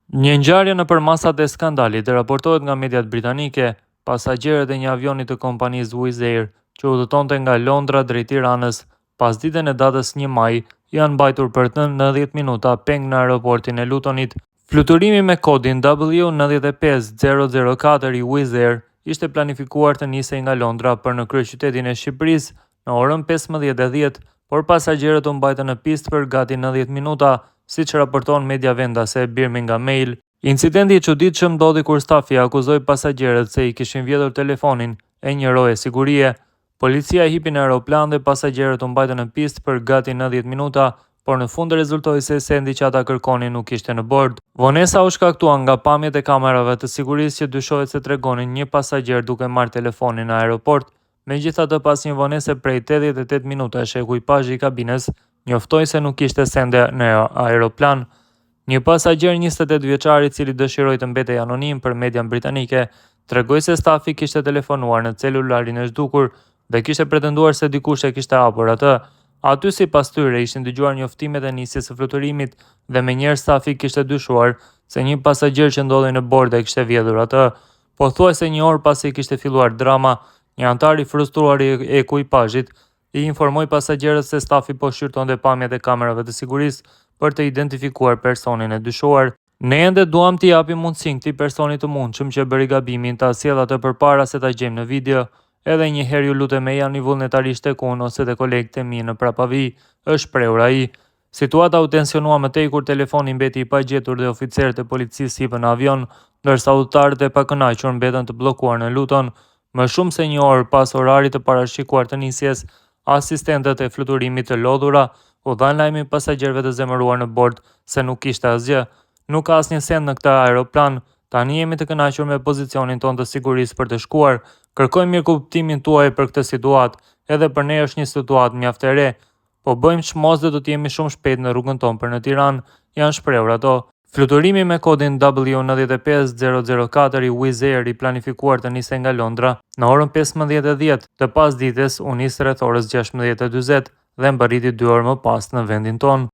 Një ngjarje nëpër masat e skandalit raportohet nga mediat britanike. Pasagjerët e një avioni të kompanisë Wizz Air që udhëtonte nga Londra drejt Tiranës pas ditën e datës 1 maj janë mbajtur për të 90 minuta peng në aeroportin e Lutonit. Fluturimi me kodin W95004 i Wizz Air ishte planifikuar të nisej nga Londra për në kryeqytetin e Shqipërisë në orën 15:10, por pasagjerët u mbajtën në pistë për gati 90 minuta, siç raporton media vendase Birmingham Mail. Incidenti i çuditshëm ndodhi kur stafi akuzoi pasagjerët se i kishin vjedhur telefonin e një roje sigurie. Policia e hipi në aeroplan dhe pasagjerët u mbajtën në pistë për gati 90 minuta, por në fund rezultoi se sendi që ata kërkonin nuk ishte në bord. Vonesa u shkaktua nga pamjet e kamerave të sigurisë që dyshohet se tregonin një pasagjer duke marrë telefonin në aeroport. Megjithatë, pas një vonese prej 88 minutash, ekuipazhi i kabinës njoftoi se nuk kishte sende në aeroplan. Një pasagjer 28 vjeçar i cili dëshiroi të mbetej anonim për median britanike, tregoi se stafi kishte telefonuar në celularin e zhdukur dhe kishte pretenduar se dikush e kishte hapur atë. Aty sipas tyre ishin dëgjuar njoftimet e nisjes së fluturimit dhe menjëherë stafi kishte dyshuar se një pasagjer që ndodhej në bord e kishte vjedhur atë. Pothuajse një orë pasi kishte filluar drama, një antar i frustruar i ekuipazhit i informoi pasagjerët se stafi po shqyrtonte pamjet e kamerave të sigurisë për të identifikuar personin e dyshuar. Ne ende duam t'i japim mundësinë këtij personi të mundshëm që bëri gabimin ta sjellë atë përpara se ta gjejmë në video. Edhe një herë ju lutem e jani vullnetarisht tek unë ose te kolegët e mi në prapavi, është shprehur ai. Situata u tensionua më tej kur telefoni mbeti i pagjetur dhe oficerët e policisë hipën në avion, ndërsa udhëtarët e pakënaqur mbetën të bllokuar në Luton. Më shumë se një orë pas orarit të parashikuar të nisjes, asistentët e fluturimit të lodhura u dhanë lajmin pasagjerëve të zemëruar në bord se nuk kishte asgjë. Nuk ka asnjë send në këtë aeroplan. Tani jemi të kënaqur me pozicionin tonë të sigurisë për të shkuar. Kërkojmë mirëkuptimin tuaj për këtë situatë. Edhe për ne është një situatë mjaft e re. Po bëjmë çmos dhe do të jemi shumë shpejt në rrugën tonë për në Tiranë, janë shprehur ato. Fluturimi me kodin W95004 i Wizz Air i planifikuar të nisej nga Londra në orën 15:10 të pasdites u nis rreth orës 16:40 dhe mbariti 2 orë më pas në vendin tonë.